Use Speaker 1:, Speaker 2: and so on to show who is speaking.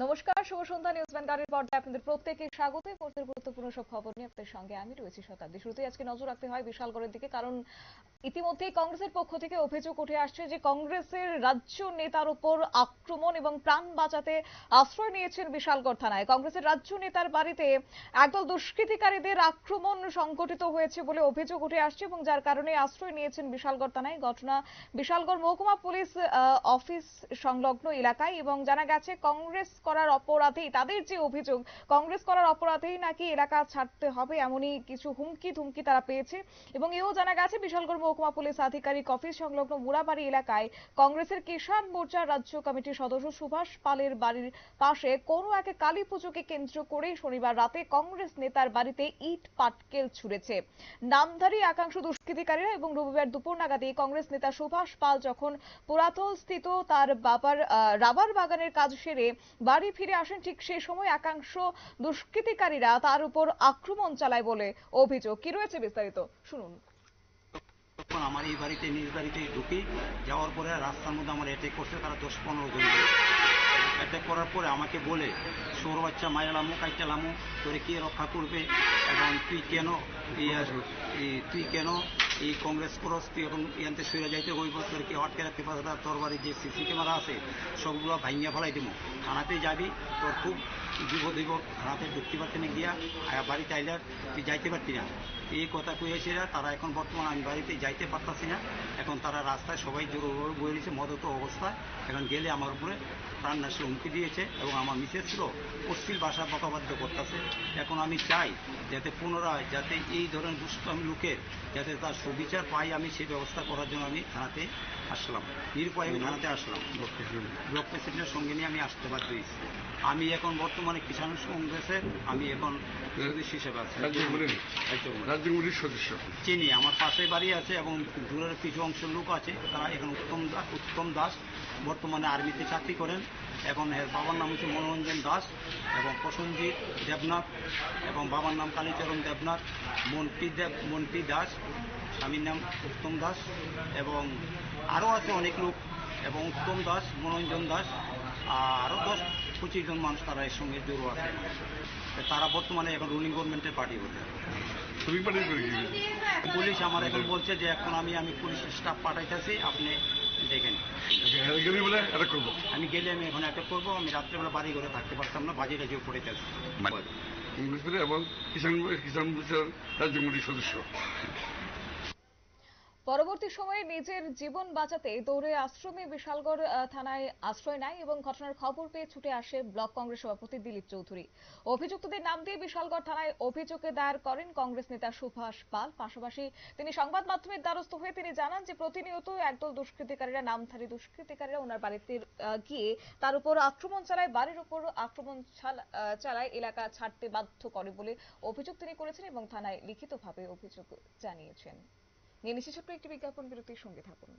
Speaker 1: নমস্কার, শুভ সন্ধ্যা। নিউজ ভ্যানগার্ডের পর্দায় আপনাদের প্রত্যেককে স্বাগত। এই মুহূর্তের গুরুত্বপূর্ণ সব খবর নিয়ে আপনাদের সঙ্গে আমি রয়েছি শতাব্দী। শুরুতেই আজকে নজর রাখতে হয় বিশালগড়ের দিকে, কারণ ইতিমধ্যেই কংগ্রেসের পক্ষ থেকে অভিযোগ উঠে আসছে যে কংগ্রেসের রাজ্য নেতার উপর আক্রমণ এবং প্রাণ বাঁচাতে আশ্রয় নিয়েছেন বিশালগড় থানায়। কংগ্রেসের রাজ্য নেতার বাড়িতে একদল দুষ্কৃতিকারীদের আক্রমণ সংঘটিত হয়েছে বলে অভিযোগ উঠে আসছে এবং যার কারণে আশ্রয় নিয়েছেন বিশালগড় থানায়। ঘটনা বিশালগড় মহকুমা পুলিশ অফিস সংলগ্ন এলাকায় এবং জানা গেছে কংগ্রেস করার অপরাধেই, তাদের যে অভিযোগ, কংগ্রেস করার অপরাধেই নাকি এলাকা ছাড়তে হবে এমনই কিছু হুমকি ধুমকি তারা পেয়েছে। এবং এও জানা গেছে বিশালগড় মহকুমা পুলিশ আধিকারিক অফিস সংলগ্ন মুড়াবাড়ি এলাকায় কংগ্রেসের কিষাণ মোর্চার রাজ্য কমিটির সদস্য সুভাষ পালের বাড়ির পাশে কোনো এক কালী পুজোকে কেন্দ্র করে শনিবার রাতে কংগ্রেস নেতার বাড়িতে ইট পাটকেল ছুড়েছে নামধারী একাংশ দুষ্কৃতিকারীরা। এবং রবিবার দুপুর নাগাদই কংগ্রেস নেতা সুভাষ পাল যখন পুরাতল স্থিত তার বাবার রাবার বাগানের কাজ সেরে বাড়ি ফিরে আসেন, ঠিক সেই সময় একাংশ দুষ্কৃতিকারীরা তার উপর আক্রমণ চালায় বলে অভিযোগ। কি রয়েছে বিস্তারিত শুনুন।
Speaker 2: তখন আমার এই বাড়িতে নিজ বাড়িতে ঢুকি, যাওয়ার পরে রাস্তার মধ্যে আমার অ্যাটাক করছে তারা 10-15 জন। অ্যাটাক করার পরে আমাকে বলে, সৌর বাচ্চা মায়েরালামু কাইটালামু তোরে কে রক্ষা করবে, এবং তুই কেন এই কংগ্রেস করস, তুই এখন ইয়ান্তে সরে যাইতে হইব, তোর কি আটকে রাখতে পারবে না, তোর বাড়ির যে সিসি ক্যামেরা আছে সবগুলো ভাঙিয়া ফেলাই দেবো, থানাতে যাবি, তোর খুব বিপদ হইব, থানাতে ঢুকতে পারতি না, গিয়া বাড়িতে আইলে তুই যাইতে পারতি না। এই কথা কয়েছে তারা। এখন বর্তমানে আমি বাড়িতে যাইতে পারতাছি না, এখন তারা রাস্তায় সবাই জোরভাবে বয়ে দিয়েছে মদত অবস্থায়। এখন গেলে আমার উপরে প্রাণনাশে হুমকি দিয়েছে এবং আমার মিসেসকেও অশ্লীল ভাষা বকাবাদ্য করতেছে। এখন আমি চাই যাতে পুনরায় যাতে এই ধরনের দুষ্কর্মী লোকের যাতে তার সুবিচার পাই, আমি সেই ব্যবস্থা করার জন্য আমি থানাতে আসলাম। নিরুপায় আমি থানাতে আসলাম, ব্লক প্রেসিডেন্টের সঙ্গে নিয়ে আমি আসতে বাধ্য হয়েছি। আমি এখন বর্তমানে কিষাণ কংগ্রেসের আমি এখন সদস্য হিসেবে আছি, রাজ্যগুলির সদস্য। চিনি, আমার পাশে বাড়ি আছে এবং দূরের কিছু অংশের লোক আছে, তারা এখন উত্তম দাস বর্তমানে আর্মিতে চাকরি করেন। এখন এর বাবার নাম হচ্ছে মনোরঞ্জন দাস এবং প্রসঞ্জিৎ দেবনাথ, এবং বাবার নাম কালীচরণ দেবনাথ, মন্টি দাস, স্বামীর নাম উত্তম দাস, এবং আরও আছে অনেক লোক, এবং উত্তম দাস, মনোরঞ্জন দাস, আরও 10-25 জন মানুষ তারা এর সঙ্গে জড়ো আছে। তারা বর্তমানে এখন রুলিং গভর্নমেন্টের পার্টি হতে। পুলিশ আমার এখন বলছে যে এখন আমি পুলিশের স্টাফ পাঠাইতেছি, আপনি দেখেন। আমি গেলে আমি এখন অ্যাটাক করবো, আমি রাত্রেবেলা বাড়ি ঘরে থাকতে পারতাম না, বাজি রাজিও পড়েতেছি। এবং কিষাণ রাজ্যগুলির সদস্য।
Speaker 1: পরবর্তী সময়ে নিজের জীবন বাঁচাতে দৌড়ে আশ্রমে বিশালগড় থানায় আশ্রয় নেয় এবং ঘটনার খবর পেয়ে ছুটে আসে ব্লক কংগ্রেস সভাপতি দিলীপ চৌধুরী। অভিযুক্তদের নাম দিয়ে বিশালগড় থানায় অভিযোগ দায়ের করেন কংগ্রেস নেতা সুভাষ পাল। পাশাপাশি তিনি সংবাদ মাধ্যমের দ্বারস্থ হয়ে তিনি জানান যে প্রতিনিয়ত একদল দুষ্কৃতিকারীরা, নামধারী দুষ্কৃতিকারীরা ওনার বাড়িতে গিয়ে তার উপর আক্রমণ চালায়, বাড়ির উপর আক্রমণ চালায়, এলাকা ছাড়তে বাধ্য করে বলে অভিযোগ তিনি করেছেন এবং থানায় লিখিতভাবে অভিযোগ জানিয়েছেন। নিয়ে নিচ্ছি ছোট্ট একটি বিজ্ঞাপন বিরতির সঙ্গে থাকুন।